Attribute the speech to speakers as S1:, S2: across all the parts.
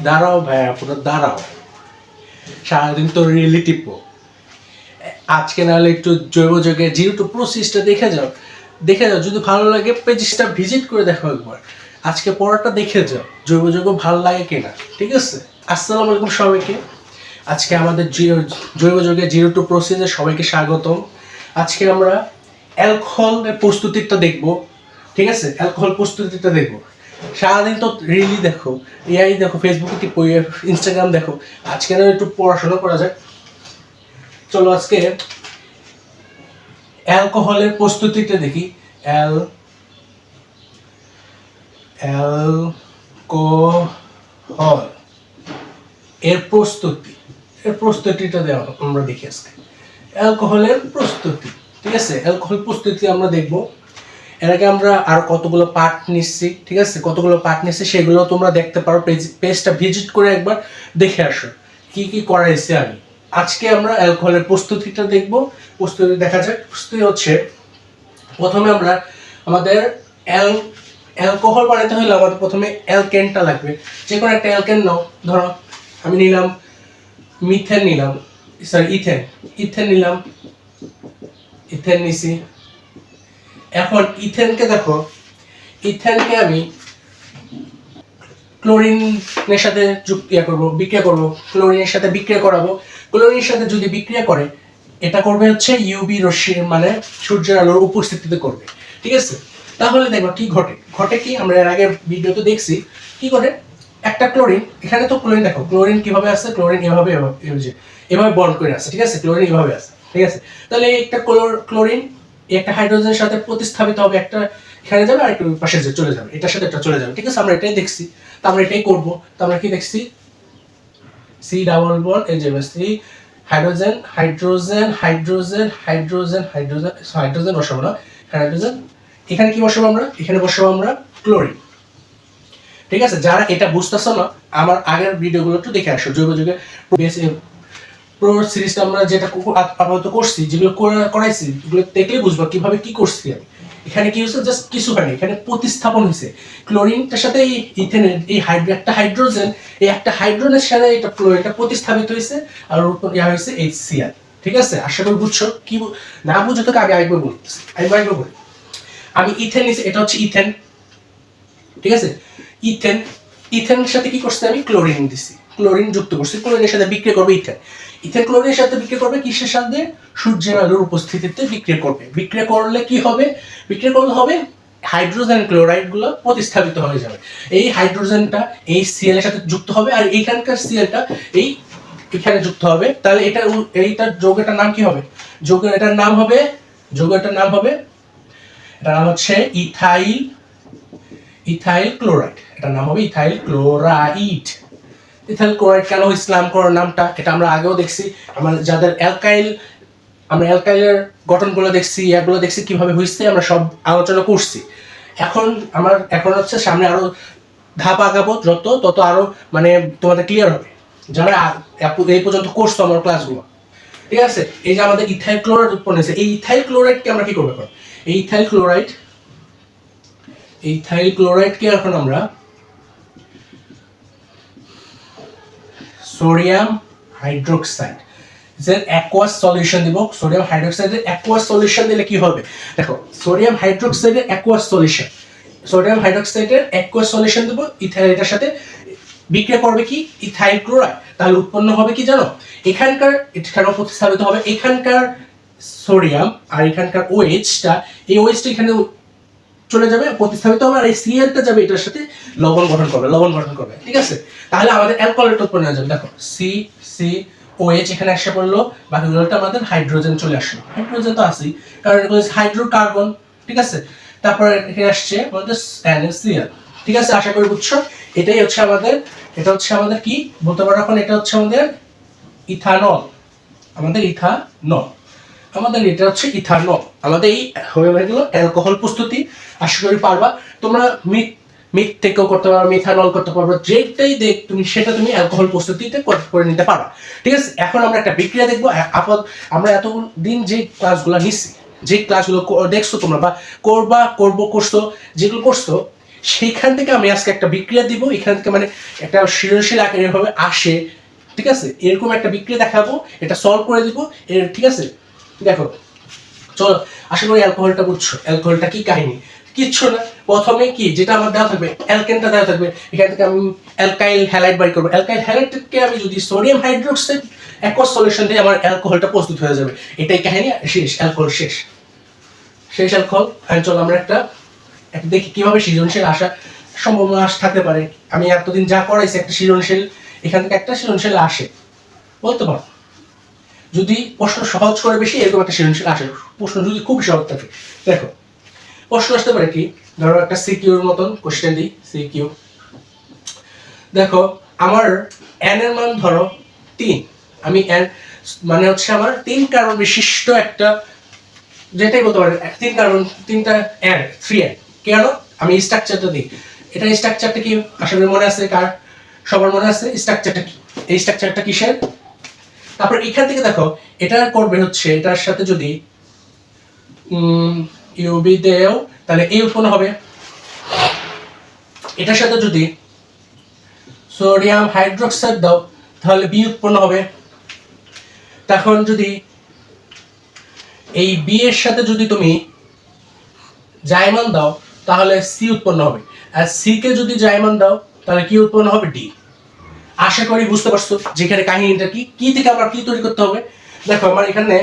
S1: দাঁড়াও ভাইয়া, পুরো দাঁড়াও, সারাদিন তো রিলেটিভ। আজকে নাহলে একটু জৈব যৌগে জিরো টু প্রসেসটা দেখে যাও, যদি ভালো লাগে পেজটা ভিজিট করে দেখো একবার, আজকে পড়াটা দেখে যাও জৈব যৌগ ভালো লাগে কিনা। ঠিক আছে, আসসালামু আলাইকুম সবাইকে। আজকে আমাদের জৈব যৌগে জিরো টু প্রসেসে সবাইকে স্বাগতম। আজকে আমরা অ্যালকোহলের প্রস্তুতিটা দেখব। ঠিক আছে, অ্যালকোহল প্রস্তুতিটা দেখব। সারাদিন তো রিলি দেখো, এআই দেখো, ফেসবুকে কি ইনস্টাগ্রাম দেখো, আজকে না একটু পড়াশোনা করা যায়। চলো আজকে অ্যালকোহলের প্রস্তুতিটা দেখি। অ্যালকোহল এর প্রস্তুতিটা দেওয়া আমরা দেখি আজকে। অ্যালকোহলের প্রস্তুতি, ঠিক আছে, অ্যালকোহল প্রস্তুতি আমরা দেখব। এর আগে আমরা আর কতগুলো পার্ট নিচ্ছি, ঠিক আছে, কতগুলো পার্ট নিচ্ছি সেগুলো তোমরা দেখতে পারো। পেজটা ভিজিট করে একবার দেখে আসো কি কি করাইছি আমি। আজকে আমরা অ্যালকোহলের প্রস্তুতিটা দেখব। প্রস্তুতি দেখা যাক। প্রস্তুতি হচ্ছে, প্রথমে আমরা আমাদের অ্যালকোহল বানাতে হলে আমাদের প্রথমে অ্যালকেনটা লাগবে। যে কোনো একটা অ্যালকেন নাও, ধরো আমি নিলাম ইথেন নিলাম, ইথেন নিছি। এখন ইথেনকে দেখো, ইথেনকে আমি ক্লোরিনের সাথে বিক্রিয়া করব, ক্লোরিনের সাথে বিক্রিয়া করাবো। ক্লোরিনের সাথে যদি বিক্রিয়া করে, এটা করবে হচ্ছে ইউভি রশ্মির, মানে সূর্যের আলোর উপস্থিতিতে করবে। ঠিক আছে, তাহলে দেখবা কি ঘটে কি আমরা এর আগে ভিডিওতে দেখছি কি করে। একটা ক্লোরিন, এখানে তো ক্লোরিন দেখো, ক্লোরিন কিভাবে আছে, ক্লোরিন এভাবে বন্ড করে আছে। ঠিক আছে, ক্লোরিন এভাবে আছে। ঠিক আছে, তাহলে একটা ক্লোরিন একটা হাইড্রোজেনের সাথে প্রতিস্থাপিত হবে, একটা এখানে যাবে আর একটা পাশে চলে যাবে, এটার সাথে এটা চলে যাবে। ঠিক আছে, আমরা এটাই দেখছি, তো আমরা এটাই করবো। তো আমরা কি দেখছি, সি ডাবল বন্ড, এই যে C hydrogen hydrogen hydrogen hydrogen hydrogen hydrogen বসাবো না, হাইড্রোজেন। এখানে কি বসাবো আমরা, এখানে বসাবো আমরা ক্লোরিন। ঠিক আছে, যারা এটা বুঝতেছো না, আমার আগের ভিডিওগুলো একটু দেখে আসো। জৈব যুগে প্রো সিরিজটা আমরা যেটা আপাতত করছি, যেগুলো করাইছি, এগুলো দেখলেই বুঝবো কিভাবে কি করছি আমি। এখানে কি হচ্ছে, জাস্ট কিছু হয়নি, এখানে প্রতিস্থাপন হয়েছে ক্লোরিনটার সাথে এই ইথেনের এই একটা হাইড্রোজেন, এই একটা হাইড্রোজেনের সাথে এটা ক্লোরিনটা প্রতিস্থাপিত হয়েছে, আর ইয়া হয়েছে HCl। ঠিক আছে, আশা করি বুঝছো। কি না বুঝো তোকে আমি আরেকবার বলতেছি, আমি ইথেন নিছি, এটা হচ্ছে ইথেন। ঠিক আছে, ইথেনের সাথে কি করছি, আমি ক্লোরিন দিছি, ক্লোরিন যুক্ত করছি, ক্লোরিনের সাথে বিক্রিয়া করবে ইথেন ক্লোরিনের সাথে বিক্রিয়া করবে কিসের সাথে, সূর্যের আলোর উপস্থিতিতে বিক্রিয়া করবে। বিক্রিয়া করলে কি হবে, বিক্রিয়া করলে হবে হাইড্রোজেন ক্লোরাইড গুলো প্রতিস্থাপিত হয়ে যাবে। এই হাইড্রোজেনটা এই সিএল এর সাথে যুক্ত হবে, আর এইখানকার সিএলটা এখানে যুক্ত হবে। তাহলে এইটার যৌগটার নাম কি হবে, এটার নাম হবে এটার নাম হচ্ছে ইথাইল ক্লোরাইড। এটার নাম হবে ইথাইল ক্লোরাইড। ইথাইল ক্লোরাইড কেন ইসলাম করার নামটা, এটা আমরা আগেও দেখছি। আমরা যাদের আমরা অ্যালকাইলের গঠনগুলো দেখছি, এগুলো দেখছি কিভাবে হয়েছে, আমরা সব আলোচনা করছি। এখন হচ্ছে সামনে আরো ধাপ আগাবো, তত আরো মানে তোমাদের ক্লিয়ার হবে, যারা এই পর্যন্ত করছো আমার ক্লাসগুলো। ঠিক আছে, এই যে আমাদের ইথাইল ক্লোরাইড উৎপন্ন হয়েছে, এই ইথাইল ক্লোরাইডকে আমরা কি করবো এখন, এই ইথাইল ক্লোরাইডকে এখন আমরা সোডিয়াম হাইড্রোক্সাইড অ্যাকুয়াস সলিউশন দিব। সোডিয়াম হাইড্রোক্সাইডের অ্যাকুয়াস সলিউশন দিলে কি হবে, দেখো সোডিয়াম হাইড্রোক্সাইডের অ্যাকুয়াস সলিউশন দেবো এটার সাথে বিক্রিয়া করবে কি ইথাইল ক্লোরাইড। তাহলে উৎপন্ন হবে কি জানো, এখানেও প্রতিস্থাপিত হবে এখানকার সোডিয়াম, আর এখানকার OH-টা, এই OH-টা এখানে চলে যাবে, প্রতিস্থাপিত হবে, আর এই সিএলটা যাবে এটার সাথে লবণ গঠন করবে। ঠিক আছে, তাহলে আমাদের অ্যালকোহলটা উৎপন্ন হয়ে যাবে। দেখো COH এখানে এসে পড়লো, বাকিগুলোটা আমাদের হাইড্রোজেন চলে আসলো। হাইড্রোজেন তো আছেই, কারণ এগুলো হাইড্রোকার্বন। ঠিক আছে, তারপরে এখানে আসছে আমাদের NaCl। ঠিক আছে, আশা করি বুঝছো। এটা হচ্ছে আমাদের কি বলতে পারো এখন, এটা হচ্ছে আমাদের ইথানল। এটা হচ্ছে ইথানল। আমাদের এই হয়ে গেল অ্যালকোহল প্রস্তুতি। আশা করি পারবা তোমরা। মিথ থেকেও করতে পারো, মিথানল করতে পারবো, যেটাই তুমি সেটা তুমি অ্যালকোহল প্রস্তুতিতে করে নিতে পারো। ঠিক আছে, এখন আমরা একটা বিক্রিয়া দেখবো। আমরা এতদিন যে ক্লাসগুলো নিচ্ছি, যে ক্লাসগুলো দেখছো তোমরা বা করছো, যেগুলো করছো, সেইখান থেকে আমি আজকে একটা বিক্রিয়া দিব, এখান থেকে মানে একটা সৃজনশীল আকারে এভাবে আসে, ঠিক আছে, এরকম একটা বিক্রিয়া দেখাবো, এটা সলভ করে দিব এর, ঠিক আছে। দেখো চলো, আশা করি অ্যালকোহলটা বুঝছো, অ্যালকোহলটা কি কাহিনী, কিচ্ছু না। প্রথমে কি যেটা আমার দেওয়া থাকবে, অ্যালকেনটা দেওয়া থাকবে, এখান থেকে আমি অ্যালকাইল হ্যালাইড বাই করবো, অ্যালকাইল হ্যালাইডকে আমি যদি সোডিয়াম হাইড্রোক্সাইড অ্যাকোয়াস সলিউশন দিয়ে আমার অ্যালকোহলটা প্রস্তুত হয়ে যাবে, এটাই কাহিনী, শেষ, অ্যালকোহল শেষ, শেষ অ্যালকোহল। চলো আমরা একটা দেখি কিভাবে সৃজনশীল আসা সম্ভাবনা থাকতে পারে। আমি এতদিন যা করাইছি একটা সৃজনশীল, এখান থেকে একটা সৃজনশীল আসে বলতে পারো, যদি প্রশ্ন সহজ করে বেশি এরকম একটা সৃজনশীল আসে, প্রশ্ন যদি খুব সহজ থাকে। দেখো প্রশ্ন আসতে পারে কি, ধরো একটা সিকিউর মতন কোশ্চেন দিই, সিকিউ। দেখো আমার এন এর মান ধরো 3, আমি এন মানে হচ্ছে আমার 3 কার্বন বিশিষ্ট একটা, যেটাই বলতে পারে 3 কার্বন, 3টা এন, 3n, কেন আমি স্ট্রাকচারটা দিই, এটা স্ট্রাকচারটা কি আসলে মনে আছে কার, সবার মনে আছে স্ট্রাকচারটা কি, এই স্ট্রাকচারটা কিসের। তারপর এখান থেকে দেখো এটা করবে হচ্ছে, এটার সাথে যদি ইউবি দেও তাহলে এই উৎপন্ন হবে, এটার সাথে যদি সোডিয়াম হাইড্রোক্সাইড দাও তাহলে বি উৎপন্ন হবে। তখন যদি এই বি এর সাথে যদি তুমি জাইমান দাও তাহলে সি উৎপন্ন হবে, আর সি কে যদি জাইমান দাও তাহলে কি উৎপন্ন হবে, ডি। আশা করি বুঝতে পারছো যেখানে কাহিনীটা কি, কি থেকে আমরা কি তৈরি করতে হবে। দেখো আমার এখানে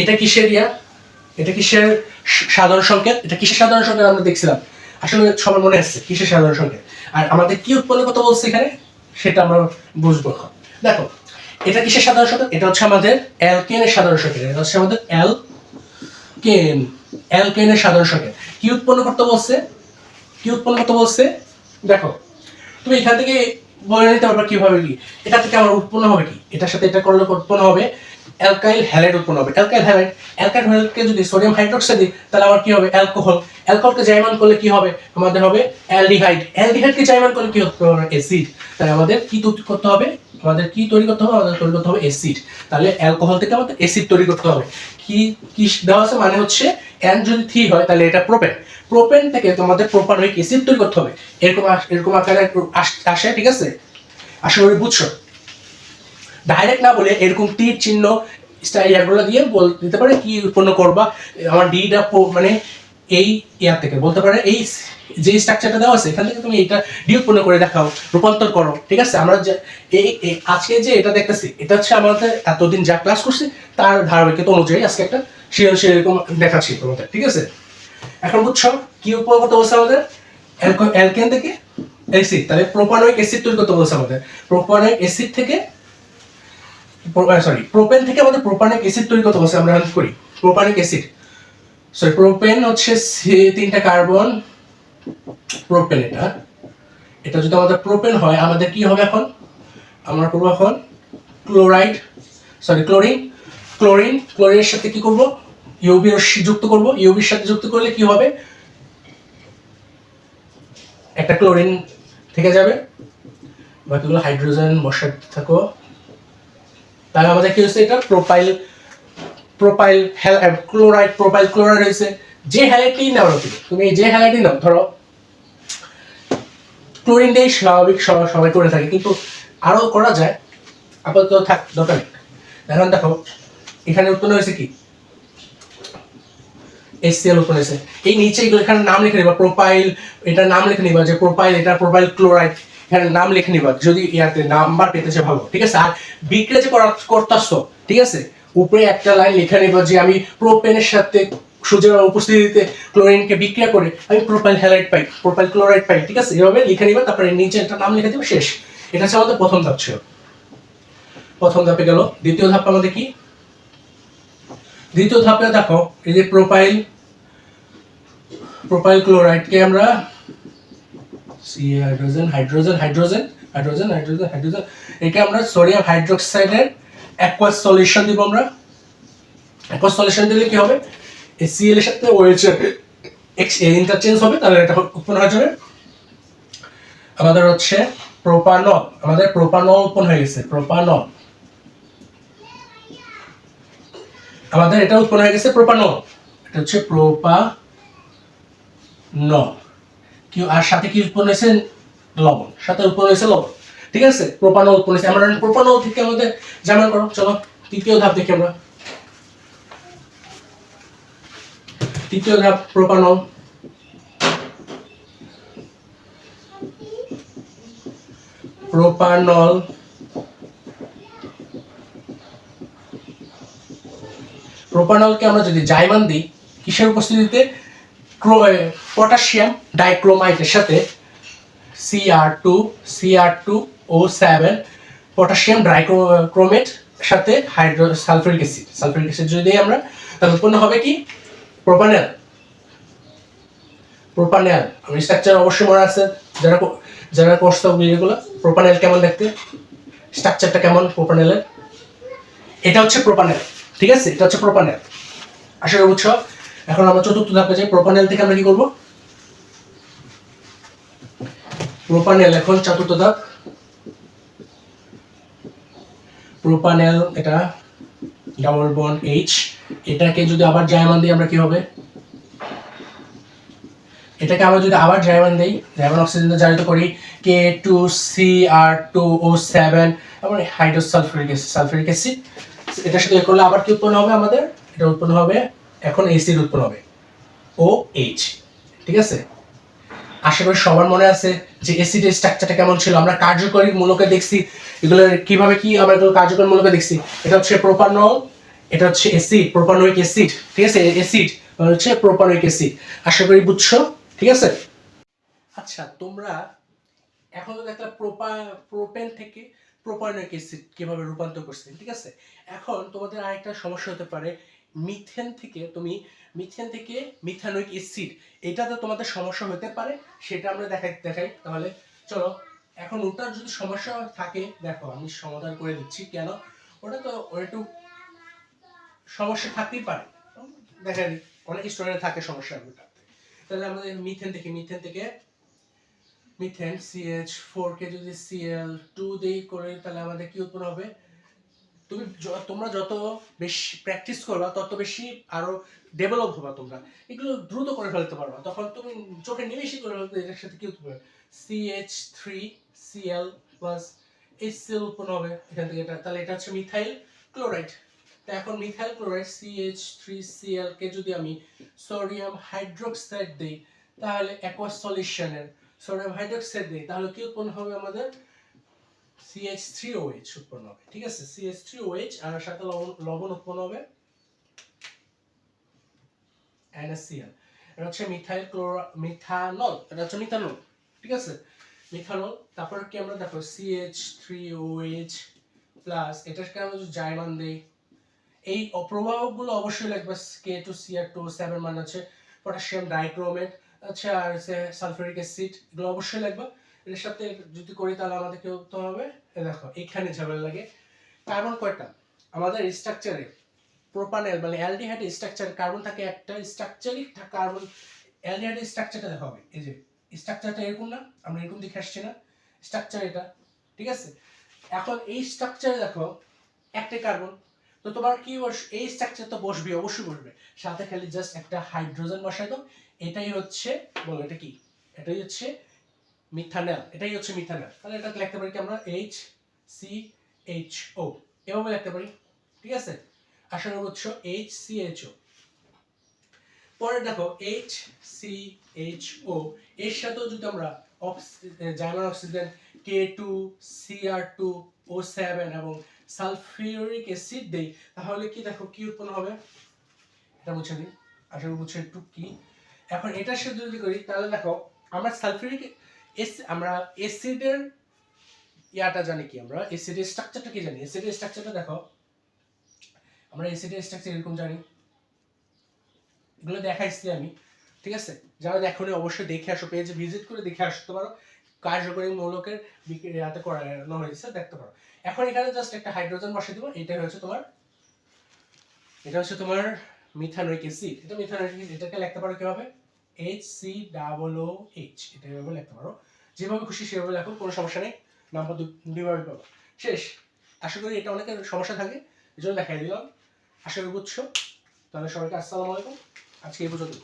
S1: এটা কিসের ইয়া, এটা কিসের সাধারণ সংকেত, এটা কিসের সাধারণ সংকেত আমরা দেখছিলাম, আসলে সবার মনে আসছে কিসের সাধারণ সংকেত, আর আমাদের কি উৎপন্ন করতে বলছে এখানে সেটা আমরা বুঝবো। দেখো এটা কিসের সাধারণ সংকেত, এটা হচ্ছে আমাদের অ্যালকেনের সাধারণ সংকেত, এটা হচ্ছে আমাদের অ্যালকেন, অ্যালকেনের সাধারণ সংকেত। কি উৎপন্ন করতে বলছে, কি উৎপন্ন করতে বলছে, দেখো তুমি এখান থেকে বলে নিতে পারবে কিভাবে কি, এটা থেকে আমার উৎপন্ন হবে কি, এটার সাথে এটা করলে উৎপন্ন হবে অ্যালকাইল হ্যালাইড উৎপন্ন হবে, অ্যালকাইল হ্যালাইড, অ্যালকাইল হ্যালাইডকে যদি সোডিয়াম হাইড্রোক্সাইড দিই তাহলে আমার কি হবে, অ্যালকোহল, অ্যালকোহলকে জাইমান করলে কি হবে, আমাদের হবে অ্যালডিহাইড, অ্যালডিহাইডকে জাইমান করলে কি হতে হবে, অ্যাসিড। তাহলে আমাদের কি তৈরি করতে হবে, আমাদের কি তৈরি করতে হবে, আমাদের তৈরি করতে হবে অ্যাসিড। তাহলে অ্যালকোহল থেকে আমাদের অ্যাসিড তৈরি করতে হবে। কি কি দেওয়া আছে, মানে হচ্ছে এন যদি 3 হয় তাহলে এটা প্রোপেন, প্রোপেন থেকে তোমাদের প্রোপানোয়িক অ্যাসিড তৈরি করতে হবে, এরকম এরকম আকারে আসে, ঠিক আছে। আশা করি বুঝছো, ডাইরেক্ট না বলে এরকম তীর চিহ্ন ইয়াগুলো দিয়ে বল দিতে পারে কি উৎপন্ন করবা, আমার ডিটা মানে এই ইয়ার থেকে বলতে পারে, এই যে স্ট্রাকচারটা দেওয়া আছে এখান থেকে তুমি এইটা ডি উৎপন্ন করে দেখাও, রূপান্তর করো, ঠিক আছে। আমরা যে এই আজকে যে এটা দেখতেছি এটা হচ্ছে আমাদের এতদিন যা ক্লাস করছি তার ধারাবাহিকতা অনুযায়ী আজকে একটা সেরকম দেখাচ্ছি তোমাদের, ঠিক আছে। এখন বুঝছো কি উৎপন্ন করতে বলছে আমাদের, অ্যালকেন থেকে অ্যাসিড, তাহলে প্রোপানোয়িক অ্যাসিড তৈরি করতে বলছে আমাদের, প্রোপানোয়িক অ্যাসিড থেকে প্রোপেন থেকে আমাদের প্রোপানিক অ্যাসিড তৈরি করতে বলছে, আমরা করি প্রোপানিক অ্যাসিড, সরি প্রোপেন হচ্ছে 3টা কার্বন, প্রোপেন এটা, এটা যদি আমাদের প্রোপেন হয় আমাদের কি হবে, এখন আমরা করবো এখন ক্লোরাইড, ক্লোরিন, ক্লোরিনের সাথে কি করব, ইউবি রশ্মি যুক্ত করব, ইউবির সাথে যুক্ত করলে কি হবে, একটা ক্লোরিন থেকে যাবে, বাকিগুলো হাইড্রোজেন বসাতে থাকো। তাহলে আমাদের কি হচ্ছে, এটা প্রোপাইল ক্লোরাইড, প্রোপাইল ক্লোরাইড হয়েছে। যে হ্যালাইডই নাও তুমি যে হ্যালাইডই নাও, ধরো ক্লোরিন দিয়ে স্বাভাবিক সবাই করে থাকে, কিন্তু আরো করা যায়, আপাতত থাক দরকার নেই। এখন দেখো এখানে উৎপন্ন হয়েছে কি, HCl উৎপন্ন হয়েছে, এই নিচে এগুলো এখানে নাম লিখে নিবা, প্রোপাইল এটার নাম লিখে নিবা, যে প্রোপাইল এটা প্রোপাইল ক্লোরাইড, এখানে নাম লিখে নিবা যদি ইয়াতে নাম্বার পেতেছে ভালো, ঠিক আছে। আর বিক্রিয়া যে করতেছো, ঠিক আছে, উপরে একটা লাইন লিখে নিবা যে আমি প্রোপেনের সাথে সূর্যের উপস্থিতিতে ক্লোরিনকে বিক্রিয়া করে আমি প্রোপাইল হ্যালাইড পাই, প্রোপাইল ক্লোরাইড পাই, ঠিক আছে, এভাবে লিখে নিবা। তারপরে নিচে একটা নাম লিখে দিবা, শেষ। এটা হচ্ছে আমাদের প্রথম ধাপ ছিল, প্রথম ধাপে গেল। দ্বিতীয় ধাপ আমাদের কি, দ্বিতীয় ধাপে দেখো এই যে প্রোপাইল ক্লোরাইডকে আমরা hydrogen hydrogen hydrogen hydrogen hydrogen hydrogen একে আমরা সোডিয়াম হাইড্রোক্সাইডের অ্যাকুয়াস সলিউশন দিব। আমরা অ্যাকুয়াস সলিউশন দিলে কি হবে, HCl এর সাথে OH ইন্টারচেঞ্জ হবে, তাহলে এটা উৎপন্ন হয়ে যাবে আমাদের হচ্ছে প্রোপানল, আমাদের প্রোপানল উৎপন্ন হয়ে গেছে, প্রোপানল, আমাদের এটা উৎপন্ন হয়ে গেছে প্রোপানল, এটা হচ্ছে প্রোপানল, কি আর সাথে কি উৎপন্ন হয়েছে লবণ, সাথে উৎপন্ন হয়েছে লবণ, ঠিক আছে। প্রোপানল উৎপন্ন হয়েছে, আমরা প্রোপানল থেকে আমাদের যেমন করো, চলো তৃতীয় ধাপ দেখি আমরা। তৃতীয় ধাপ প্রোপানল। প্রোপানল প্রোপানলকে আমরা যদি জাইমান দিই কিসের উপস্থিতিতে, পটাশিয়াম ডাইক্রোমাইটের সাথে Cr2O7 পটাশিয়াম ডাইক্রোমেট সাথে সালফিউরিক অ্যাসিড যদি দিই আমরা, তাহলে উৎপন্ন হবে কি প্রোপানল। আমি স্ট্রাকচার অবশ্যই মনে আছে যারা যারা করছো এগুলো। প্রোপানল কেমন দেখতে, স্ট্রাকচারটা কেমন প্রোপানলের, এটা হচ্ছে প্রোপানল, ঠিক আছে, এটা হচ্ছে প্রোপানল। আসলে বুঝছো। এখন আমরা চতুর্থ ধাপে যাই। প্রোপানল থেকে আমরা কি করব, প্রোপানল এখন চতুর্থ ধাপ। প্রোপানল এটা ডাবল বন্ড H, এটাকে যদি আবার জাইমান দিই আমরা কি হবে, এটাকে আমরা যদি আবার জাইমান দেই, জাইমান অক্সিজেন জারিত করি K2Cr2O7 এবং হাইড্রোসালফিউরিক অ্যাসিড, এটার সাথে করলে আবার কি উৎপন্ন হবে আমাদের, এটা উৎপন্ন হবে এখন অ্যাসিড উৎপন্ন হবে OH, ঠিক আছে। আশা করি সবার মনে আছে যে অ্যাসিডের স্ট্রাকচারটা কেমন ছিল। আমরা কার্যকরী মূলকে দেখছি, এগুলো কিভাবে কি আমরা এগুলো কার্যকরী মূলকে দেখছি। এটা হচ্ছে প্রোপানল, এটা হচ্ছে অ্যাসিড, প্রোপানোয়িক অ্যাসিড, ঠিক আছে, অ্যাসিড হচ্ছে প্রোপানোয়িক অ্যাসিড। আশা করি বুঝছো, ঠিক আছে। আচ্ছা, তোমরা এখন তো দেখলা প্রোপেন থেকে প্রোপানোয়িক অ্যাসিড কিভাবে রূপান্তর করছে, ঠিক আছে। এখন তোমাদের আরেকটা সমস্যা হতে পারে, মিথেন থেকে মিথানোয়িক অ্যাসিড, এটাতে তোমাদের সমস্যা হতে পারে, সেটা আমরা দেখাই তাহলে। চলো, এখন ওটার যদি সমস্যা থাকে, দেখো আমি সমাধান করে দিচ্ছি কেন। ওটা তো একটু সমস্যা থাকতেই পারে, দেখা অনেক স্টুডেন্ট থাকে সমস্যা। তাহলে আমাদের মিথেন থেকে মিথেন CH4 কে যদি Cl2 দেই করে, তাহলে আমাদের কি উৎপন্ন হবে। তোমরা যত বেশি প্র্যাকটিস করবা তত বেশি আরো ডেভেলপ হবা, তোমরা এগুলো দ্রুত করে ফেলতে পারবা, তখন তুমি চোখে নিমেষই করে ফেলতে। এটার সাথে কি উৎপন্ন হবে, CH3Cl প্লাস HCl উৎপন্ন হবে এখান থেকে। তাহলে এটা হচ্ছে মিথাইল ক্লোরাইড। তো এখন মিথাইল ক্লোরাইড CH3Cl কে যদি আমি সোডিয়াম হাইড্রোক্সাইড দেই, তাহলে অ্যাকোয়াস সলিউশনের সোডিয়াম হাইড্রোক্সাইড দেই, তাহলে কি উৎপন্ন হবে আমাদের CH3OH উৎপন্ন হবে, ঠিক আছে। CH3OH আর সাথে লবণ উৎপন্ন হবে NaCl। এটা হচ্ছে মিথানল, এটা হচ্ছে মিথানল, ঠিক আছে, মিথানল। তারপর কি আমরা দেখো CH3OH প্লাস এটাকে আমরা যদি জাইমান দেই, এই প্রভাবকগুলো অবশ্যই লাগবে। K2Cr2O7 মানে হচ্ছে পটাশিয়াম ডাইক্রোমেট, আচ্ছা, আর সালফিউরিক অ্যাসিড, এগুলো অবশ্যই লাগবে। এর সাথে যদি করি তাহলে আমাদের কি করতে হবে, দেখো এখানে ঝামেলা লাগে। কার্বন কয়টা আমাদের স্ট্রাকচারে, প্রোপানল মানে অ্যালডিহাইড স্ট্রাকচার কার্বন থাকে একটা, স্ট্রাকচারিক কার্বন অ্যালডিহাইড স্ট্রাকচারটা দেখো হবে, এই যে স্ট্রাকচারটা এরকম না, আমরা এরকম দেখে আসছি না, স্ট্রাকচার এটা, ঠিক আছে। এখন এই স্ট্রাকচারে দেখো একটা কার্বন, তো তোমার কি এই স্ট্রাকচার তো বসবে, অবশ্যই বসবে, সাথে খালি জাস্ট একটা হাইড্রোজেন বসাই দাও, এটাই হচ্ছে, বলো এটা কি, এটাই হচ্ছে মিথানল, এটাই হচ্ছে মিথানল। তাহলে এটা লিখতে পারি কি আমরা HCHO, এভাবে লিখতে পারি, ঠিক আছে। আশা করি বুঝছো, HCHO। পরে দেখো HCHO এর সাথেও যদি আমরা জার্মান অক্সিজেন K2Cr2O7 এবং সালফিউরিক অ্যাসিড দেই, তাহলে কি দেখো কি উৎপন্ন হবে, এটা বুঝে দিই, আশা করি বুঝছো একটু কি। এখন এটার সাথে যদি করি, তাহলে দেখো আমরা সালফিউরিক আমরা অ্যাসিডের ইয়াটা জানি কি, আমরা অ্যাসিডের স্ট্রাকচারটা কি জানি, অ্যাসিডের স্ট্রাকচারটা দেখো, আমরা অ্যাসিডের স্ট্রাকচার এরকম জানি, এগুলো দেখাইছি আমি, ঠিক আছে। যারা দেখোনি অবশ্যই দেখে আসো, পেজে ভিজিট করে দেখে আসতে পারো, কার্যকরী মৌলকের বিক্রিয়াতে করানো হয়েছে, দেখতে পারো। এখন এখানে জাস্ট একটা হাইড্রোজেন বসিয়ে দিব, এটা হচ্ছে তোমার মিথানোয়িক অ্যাসিড, এটা মিথানোয়িক অ্যাসিড। এটাকে লিখতে পারো কিভাবে, HCOOH, এটা এভাবে লিখতে পারো, যেভাবে খুশি সেভাবে লেখো, কোনো সমস্যা নেই, নাম্বার দুইভাবে পাবো, শেষ। আশা করি এটা অনেকের সমস্যা থাকে, এই জন্য দেখাই দিলাম, আশা করি বুঝছো। তাহলে সবাইকে আসসালামু আলাইকুম, আজকে এই পর্যন্ত।